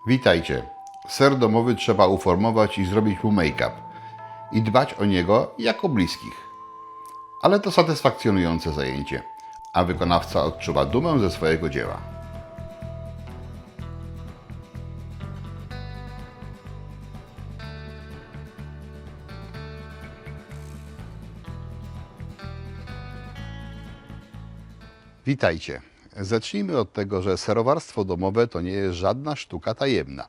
Witajcie. Ser domowy trzeba uformować i zrobić mu make-up. I dbać o niego jak o bliskich. Ale to satysfakcjonujące zajęcie, a wykonawca odczuwa dumę ze swojego dzieła. Witajcie. Zacznijmy od tego, że serowarstwo domowe to nie jest żadna sztuka tajemna.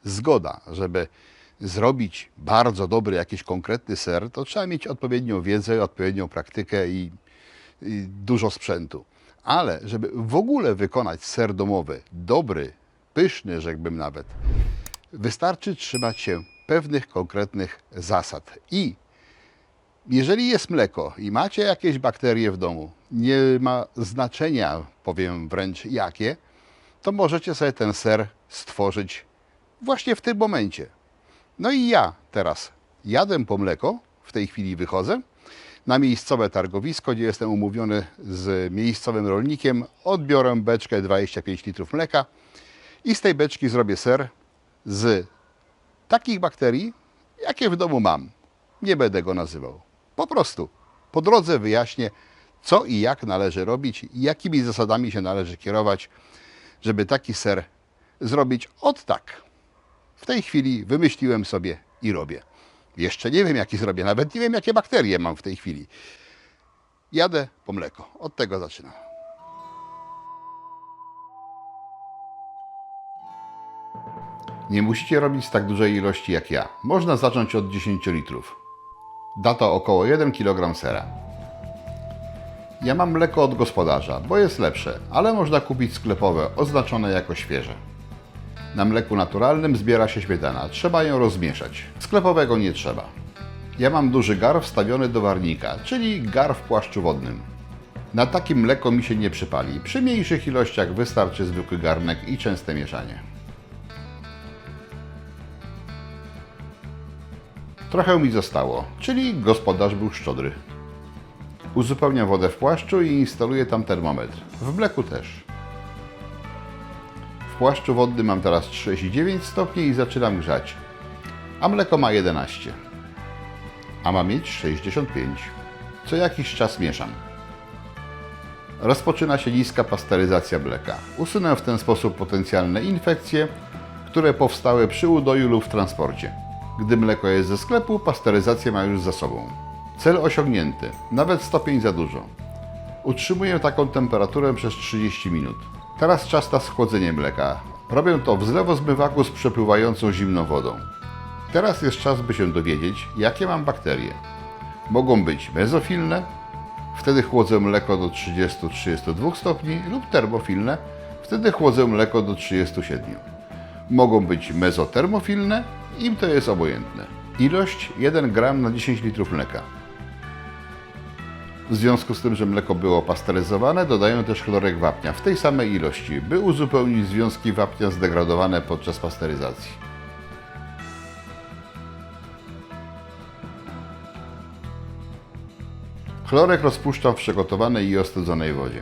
Zgoda, żeby zrobić bardzo dobry jakiś konkretny ser, to trzeba mieć odpowiednią wiedzę, odpowiednią praktykę i dużo sprzętu. Ale żeby w ogóle wykonać ser domowy, dobry, pyszny, rzekłbym nawet, wystarczy trzymać się pewnych konkretnych zasad. I jeżeli jest mleko i macie jakieś bakterie w domu, nie ma znaczenia, powiem wręcz jakie, to możecie sobie ten ser stworzyć właśnie w tym momencie. No i ja teraz jadę po mleko, w tej chwili wychodzę na miejscowe targowisko, gdzie jestem umówiony z miejscowym rolnikiem, odbiorę beczkę 25 litrów mleka i z tej beczki zrobię ser z takich bakterii, jakie w domu mam. Nie będę go nazywał. Po prostu po drodze wyjaśnię, co i jak należy robić i jakimi zasadami się należy kierować, żeby taki ser zrobić od tak. W tej chwili wymyśliłem sobie i robię. Jeszcze nie wiem, jaki zrobię, nawet nie wiem, jakie bakterie mam w tej chwili. Jadę po mleko. Od tego zaczynam. Nie musicie robić tak dużej ilości jak ja. Można zacząć od 10 litrów. Da to około 1 kg sera. Ja mam mleko od gospodarza, bo jest lepsze, ale można kupić sklepowe, oznaczone jako świeże. Na mleku naturalnym zbiera się śmietana, trzeba ją rozmieszać. Sklepowego nie trzeba. Ja mam duży gar wstawiony do warnika, czyli gar w płaszczu wodnym. Na takim mleko mi się nie przypali. Przy mniejszych ilościach wystarczy zwykły garnek i częste mieszanie. Trochę mi zostało, czyli gospodarz był szczodry. Uzupełniam wodę w płaszczu i instaluję tam termometr. W mleku też. W płaszczu wodnym mam teraz 39 stopni i zaczynam grzać. A mleko ma 11. A ma mieć 65. Co jakiś czas mieszam. Rozpoczyna się niska pasteryzacja mleka. Usunę w ten sposób potencjalne infekcje, które powstały przy udoju lub w transporcie. Gdy mleko jest ze sklepu, pasteryzację ma już za sobą. Cel osiągnięty, nawet stopień za dużo. Utrzymuję taką temperaturę przez 30 minut. Teraz czas na schłodzenie mleka. Robię to w zlewozmywaku z przepływającą zimną wodą. Teraz jest czas, by się dowiedzieć, jakie mam bakterie. Mogą być mezofilne, wtedy chłodzę mleko do 30-32 stopni, lub termofilne, wtedy chłodzę mleko do 37. Mogą być mezotermofilne, im to jest obojętne. Ilość 1 gram na 10 litrów mleka. W związku z tym, że mleko było pasteryzowane, dodaję też chlorek wapnia w tej samej ilości, by uzupełnić związki wapnia zdegradowane podczas pasteryzacji. Chlorek rozpuszczam w przygotowanej i ostudzonej wodzie.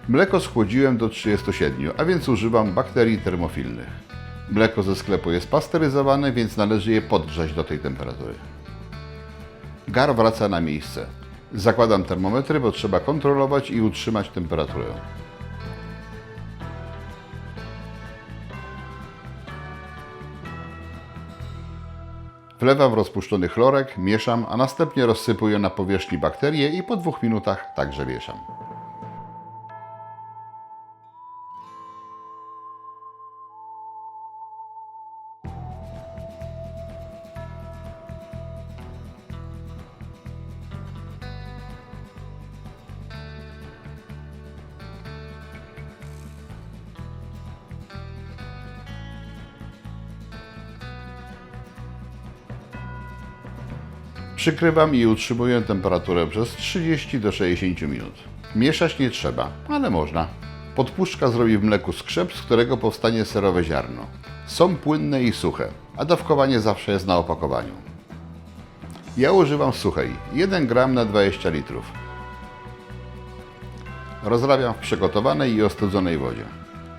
Mleko schłodziłem do 37, a więc używam bakterii termofilnych. Mleko ze sklepu jest pasteryzowane, więc należy je podgrzać do tej temperatury. Gar wraca na miejsce. Zakładam termometry, bo trzeba kontrolować i utrzymać temperaturę. Wlewam rozpuszczony chlorek, mieszam, a następnie rozsypuję na powierzchni bakterie i po 2 minutach także mieszam. Przykrywam i utrzymuję temperaturę przez 30 do 60 minut. Mieszać nie trzeba, ale można. Podpuszczka zrobi w mleku skrzep, z którego powstanie serowe ziarno. Są płynne i suche, a dawkowanie zawsze jest na opakowaniu. Ja używam suchej, 1 gram na 20 litrów. Rozrabiam w przygotowanej i ostudzonej wodzie.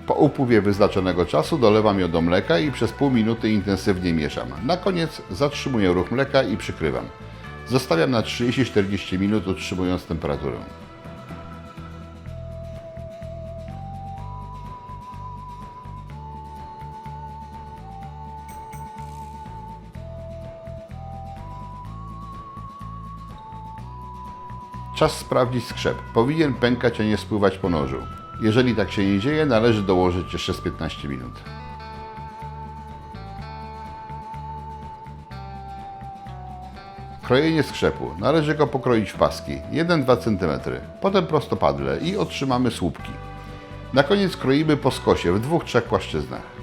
Po upływie wyznaczonego czasu dolewam ją do mleka i przez pół minuty intensywnie mieszam. Na koniec zatrzymuję ruch mleka i przykrywam. Zostawiam na 30-40 minut, utrzymując temperaturę. Czas sprawdzić skrzep. Powinien pękać, a nie spływać po nożu. Jeżeli tak się nie dzieje, należy dołożyć jeszcze z 15 minut. Krojenie skrzepu. Należy go pokroić w paski 1-2 cm, potem prostopadle i otrzymamy słupki. Na koniec kroimy po skosie w 2-3 płaszczyznach.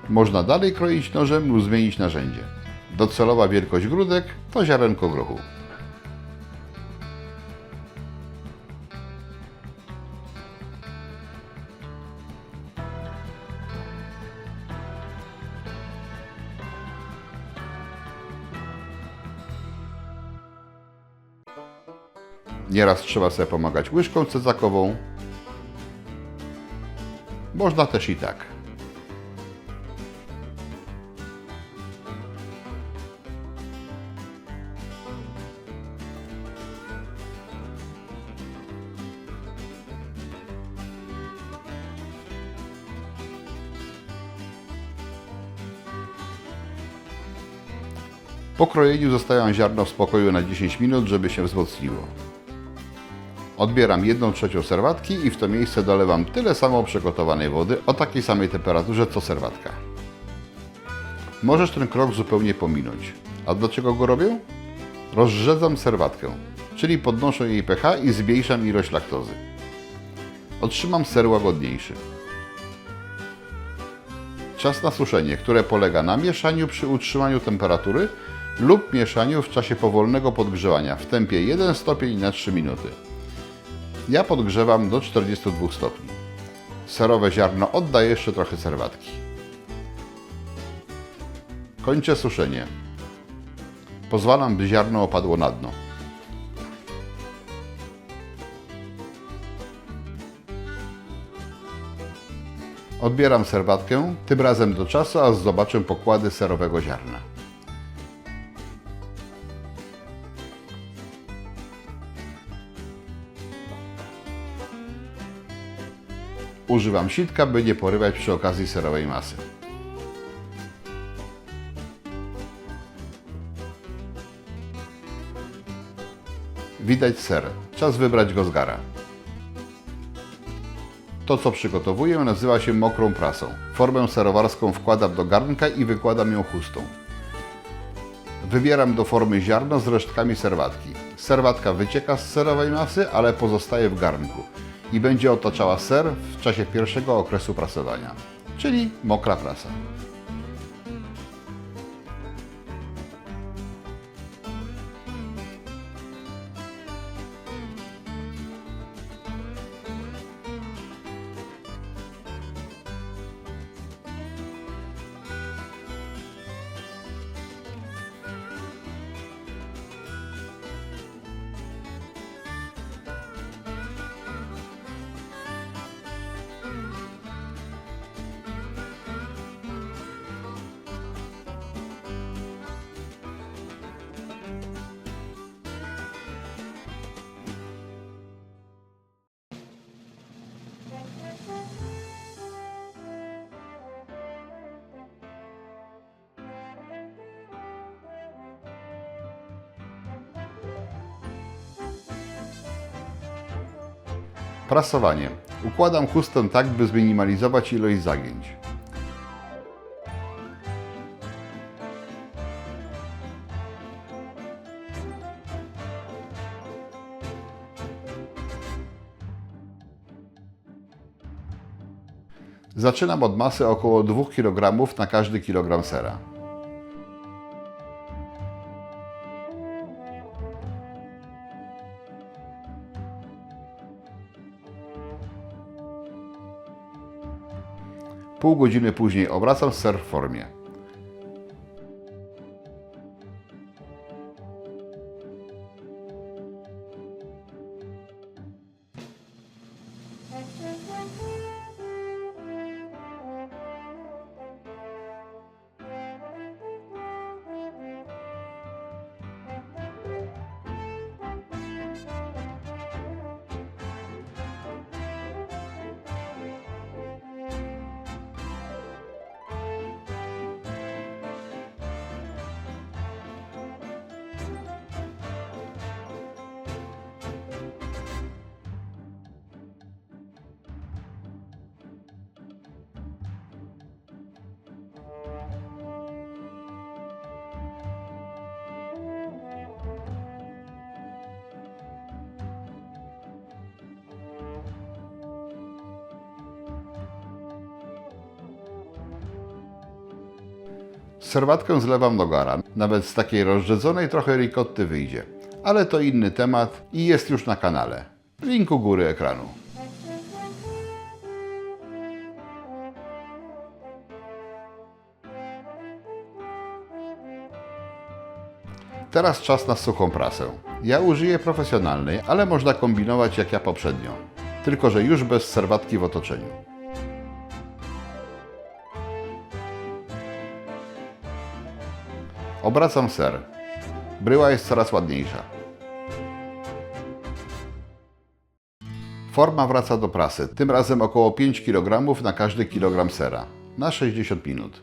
Można dalej kroić nożem lub zmienić narzędzie. Docelowa wielkość grudek to ziarenko grochu. Nieraz trzeba sobie pomagać łyżką cezakową. Można też i tak. Po krojeniu zostawiam ziarno w spokoju na 10 minut, żeby się wzmocniło. Odbieram 1/3 serwatki i w to miejsce dolewam tyle samo przygotowanej wody o takiej samej temperaturze co serwatka. Możesz ten krok zupełnie pominąć. A dlaczego go robię? Rozrzedzam serwatkę, czyli podnoszę jej pH i zmniejszam ilość laktozy. Otrzymam ser łagodniejszy. Czas na suszenie, które polega na mieszaniu przy utrzymaniu temperatury lub mieszaniu w czasie powolnego podgrzewania w tempie 1 stopień na 3 minuty. Ja podgrzewam do 42 stopni. Serowe ziarno oddaję jeszcze trochę serwatki. Kończę suszenie. Pozwalam, by ziarno opadło na dno. Odbieram serwatkę, tym razem do czasu, aż zobaczę pokłady serowego ziarna. Używam sitka, by nie porywać przy okazji serowej masy. Widać ser. Czas wybrać go z gara. To, co przygotowuję, nazywa się mokrą prasą. Formę serowarską wkładam do garnka i wykładam ją chustą. Wybieram do formy ziarno z resztkami serwatki. Serwatka wycieka z serowej masy, ale pozostaje w garnku i będzie otaczała ser w czasie pierwszego okresu prasowania, czyli mokra prasa. Prasowanie. Układam chustę tak, by zminimalizować ilość zagięć. Zaczynam od masy około 2 kg na każdy kilogram sera. Pół godziny później obracam ser w formie. Serwatkę zlewam do gara. Nawet z takiej rozrzedzonej trochę ricotty wyjdzie. Ale to inny temat i jest już na kanale. Link u góry ekranu. Teraz czas na suchą prasę. Ja użyję profesjonalnej, ale można kombinować jak ja poprzednio. Tylko że już bez serwatki w otoczeniu. Obracam ser. Bryła jest coraz ładniejsza. Forma wraca do prasy, tym razem około 5 kg na każdy kilogram sera, na 60 minut.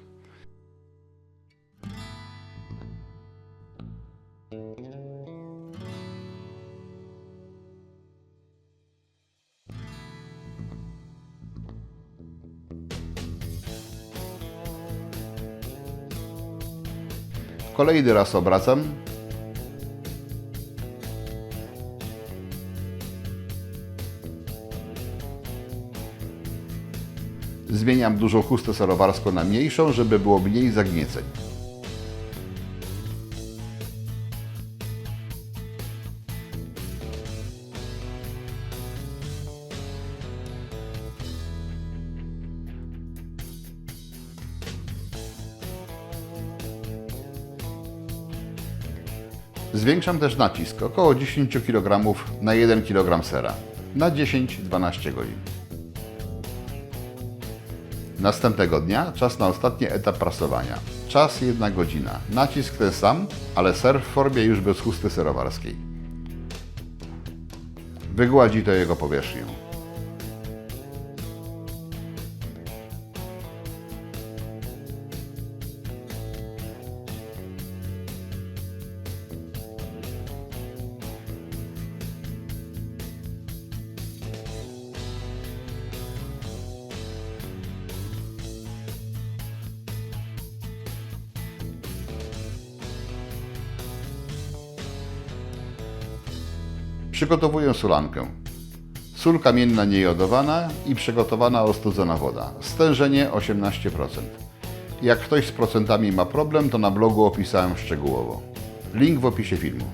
Kolejny raz obracam. Zmieniam dużą chustę serowarską na mniejszą, żeby było mniej zagnieceń. Zwiększam też nacisk, około 10 kg na 1 kg sera, na 10-12 godzin. Następnego dnia czas na ostatni etap prasowania. Czas 1 godzina. Nacisk ten sam, ale ser w formie już bez chusty serowarskiej. Wygładzi to jego powierzchnię. Przygotowuję sulankę. Sól kamienna niejodowana i przygotowana ostudzona woda. Stężenie 18%. Jak ktoś z procentami ma problem, to na blogu opisałem szczegółowo. Link w opisie filmu.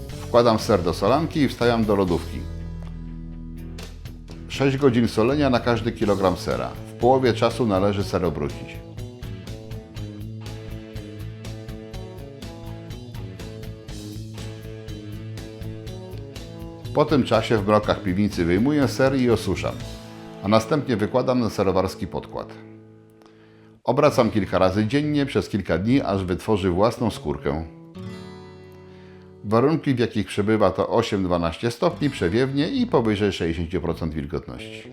Wkładam ser do solanki i wstawiam do lodówki. 6 godzin solenia na każdy kilogram sera. W połowie czasu należy ser obrócić. Po tym czasie w blokach piwnicy wyjmuję ser i osuszam, a następnie wykładam na serowarski podkład. Obracam kilka razy dziennie przez kilka dni, aż wytworzy własną skórkę. Warunki, w jakich przebywa, to 8-12 stopni przewiewnie i powyżej 60% wilgotności.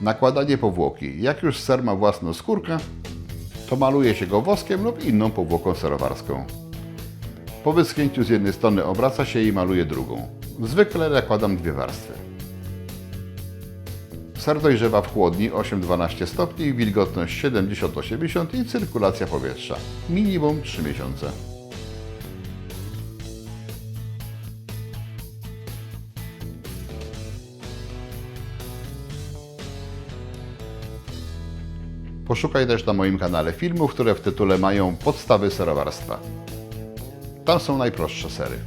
Nakładanie powłoki. Jak już ser ma własną skórkę, to maluje się go woskiem lub inną powłoką serowarską. Po wyschnięciu z jednej strony obraca się i maluje drugą. Zwykle nakładam 2 warstwy. Ser dojrzewa w chłodni 8-12 stopni, wilgotność 70-80 i cyrkulacja powietrza. Minimum 3 miesiące. Poszukaj też na moim kanale filmów, które w tytule mają podstawy serowarstwa. Tam są najprostsze sery.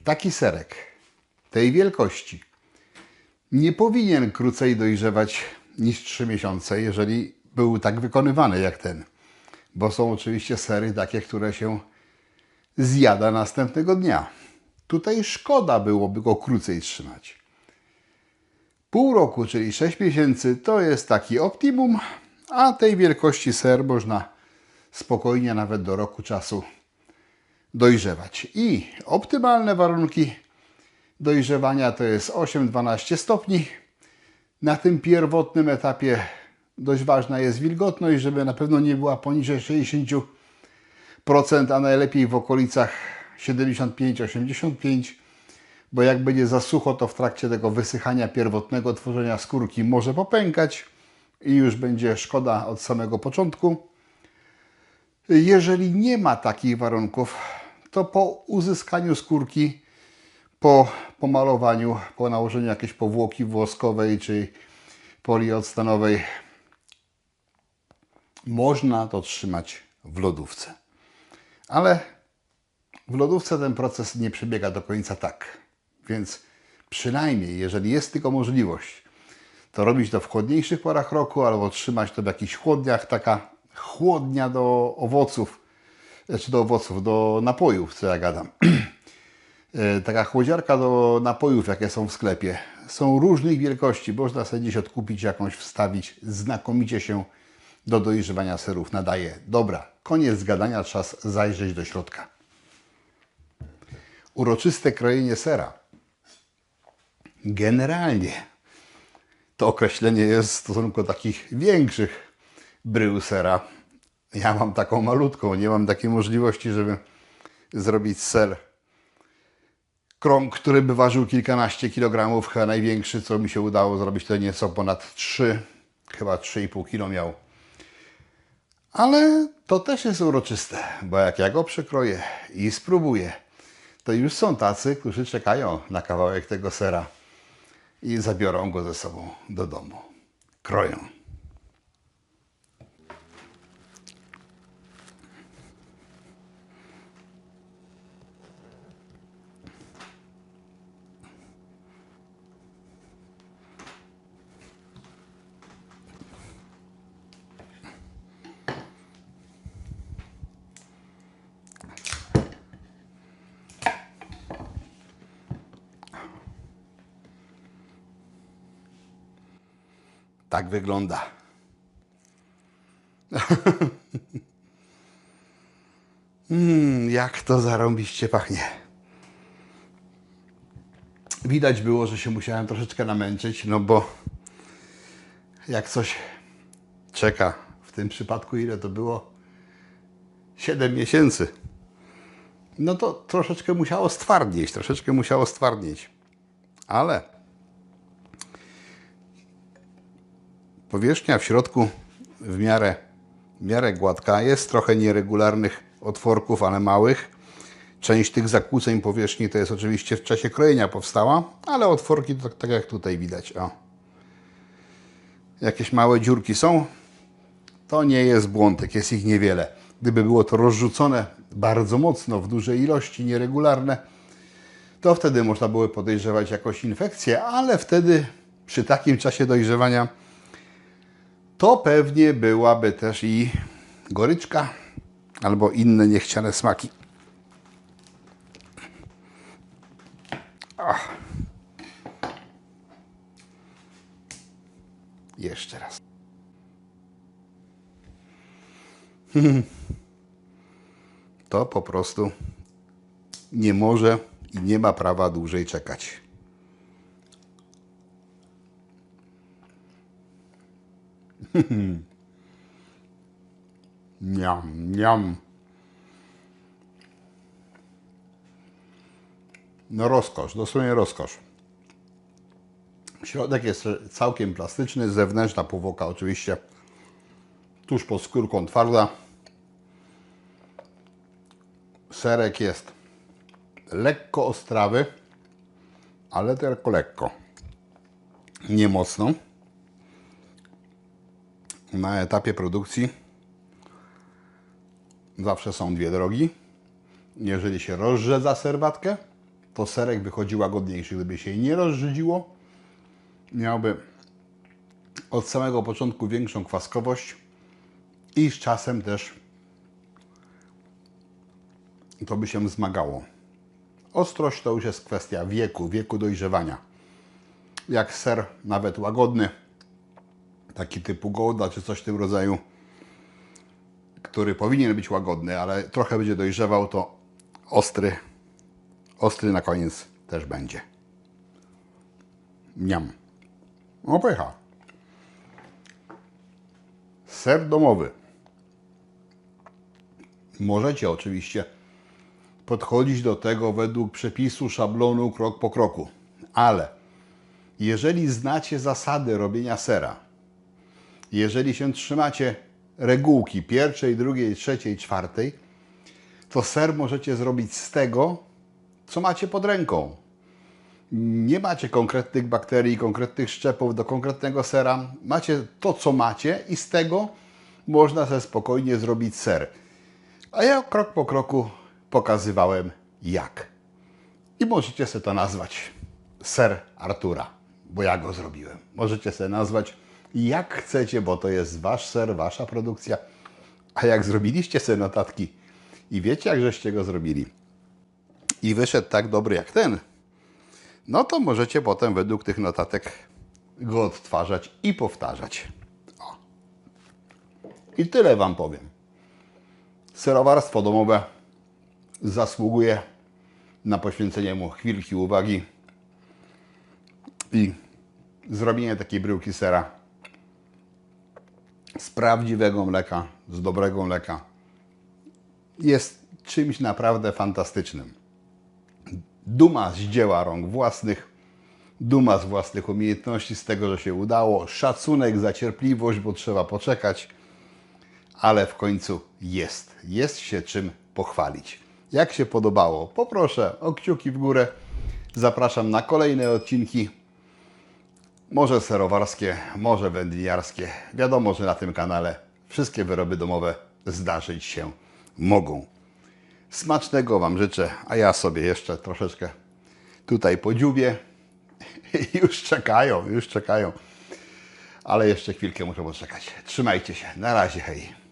Taki serek tej wielkości nie powinien krócej dojrzewać niż 3 miesiące, jeżeli był tak wykonywany jak ten. Bo są oczywiście sery takie, które się zjada następnego dnia. Tutaj szkoda byłoby go krócej trzymać. Pół roku, czyli 6 miesięcy, to jest taki optimum, a tej wielkości ser można spokojnie nawet do roku czasu dojrzewać. I optymalne warunki dojrzewania to jest 8-12 stopni. Na tym pierwotnym etapie dość ważna jest wilgotność, żeby na pewno nie była poniżej 60%, a najlepiej w okolicach 75-85%, bo jak będzie za sucho, to w trakcie tego wysychania pierwotnego tworzenia skórki może popękać i już będzie szkoda od samego początku. Jeżeli nie ma takich warunków, to po uzyskaniu skórki, po pomalowaniu, po nałożeniu jakiejś powłoki woskowej czy polioctanowej, można to trzymać w lodówce. Ale w lodówce ten proces nie przebiega do końca tak. Więc przynajmniej, jeżeli jest tylko możliwość, to robić to w chłodniejszych porach roku albo trzymać to w jakichś chłodniach. Taka chłodnia do owoców, do napojów, co ja gadam. Taka chłodziarka do napojów, jakie są w sklepie. Są różnych wielkości. Można sobie gdzieś odkupić jakąś, wstawić. Znakomicie się do dojrzewania serów nadaje. Dobra, koniec gadania, czas zajrzeć do środka. Uroczyste krojenie sera. Generalnie to określenie jest w stosunku do takich większych brył sera. Ja mam taką malutką, nie mam takiej możliwości, żeby zrobić ser krąg, który by ważył kilkanaście kilogramów. Chyba największy, co mi się udało zrobić, to nieco ponad 3, chyba 3,5 kg miał. Ale to też jest uroczyste, bo jak ja go przekroję i spróbuję, to już są tacy, którzy czekają na kawałek tego sera i zabiorą go ze sobą do domu. Kroją. Tak wygląda. Jak to zarąbiście pachnie. Widać było, że się musiałem troszeczkę namęczyć, no bo jak coś czeka, w tym przypadku ile to było? 7 miesięcy. No to troszeczkę musiało stwardnieć. Ale powierzchnia w środku w miarę gładka. Jest trochę nieregularnych otworków, ale małych. Część tych zakłóceń powierzchni to jest oczywiście w czasie krojenia powstała, ale otworki to tak jak tutaj widać. O. Jakieś małe dziurki są. To nie jest błątek, jest ich niewiele. Gdyby było to rozrzucone bardzo mocno w dużej ilości, nieregularne, to wtedy można było podejrzewać jakąś infekcję, ale wtedy przy takim czasie dojrzewania to pewnie byłaby też i goryczka albo inne niechciane smaki. Ach. Jeszcze raz. To po prostu nie może i nie ma prawa dłużej czekać. Niam, niam. No rozkosz, dosłownie rozkosz. Środek jest całkiem plastyczny, zewnętrzna powłoka oczywiście tuż pod skórką twarda. Serek jest lekko ostrawy, ale tylko lekko. Nie mocno. Na etapie produkcji zawsze są dwie drogi. Jeżeli się rozrzedza serwatkę, to serek wychodzi łagodniejszy. Gdyby się nie rozrzedziło, miałby od samego początku większą kwaskowość i z czasem też to by się zmagało. Ostrość to już jest kwestia wieku dojrzewania. Jak ser nawet łagodny, taki typu Gouda czy coś w tym rodzaju, który powinien być łagodny, ale trochę będzie dojrzewał, to ostry na koniec też będzie. Niam. No pycha. Ser domowy. Możecie oczywiście podchodzić do tego według przepisu, szablonu, krok po kroku. Ale jeżeli znacie zasady robienia sera, jeżeli się trzymacie regułki pierwszej, drugiej, trzeciej, czwartej, to ser możecie zrobić z tego, co macie pod ręką. Nie macie konkretnych bakterii, konkretnych szczepów do konkretnego sera. Macie to, co macie i z tego można sobie spokojnie zrobić ser. A ja krok po kroku pokazywałem jak. I możecie sobie to nazwać ser Artura, bo ja go zrobiłem. Możecie sobie nazwać jak chcecie, bo to jest wasz ser, wasza produkcja. A jak zrobiliście sobie notatki i wiecie, jak żeście go zrobili i wyszedł tak dobry jak ten, no to możecie potem według tych notatek go odtwarzać i powtarzać. O. I tyle wam powiem. Serowarstwo domowe zasługuje na poświęcenie mu chwilki uwagi i zrobienie takiej bryłki sera z prawdziwego mleka, z dobrego mleka jest czymś naprawdę fantastycznym. Duma z dzieła rąk własnych, duma z własnych umiejętności, z tego, że się udało, szacunek za cierpliwość, bo trzeba poczekać, ale w końcu jest się czym pochwalić. Jak się podobało, poproszę o kciuki w górę. Zapraszam na kolejne odcinki. Może serowarskie, może wędliniarskie. Wiadomo, że na tym kanale wszystkie wyroby domowe zdarzyć się mogą. Smacznego wam życzę, a ja sobie jeszcze troszeczkę tutaj podziubię. Już czekają. Ale jeszcze chwilkę muszę poczekać. Trzymajcie się. Na razie, hej.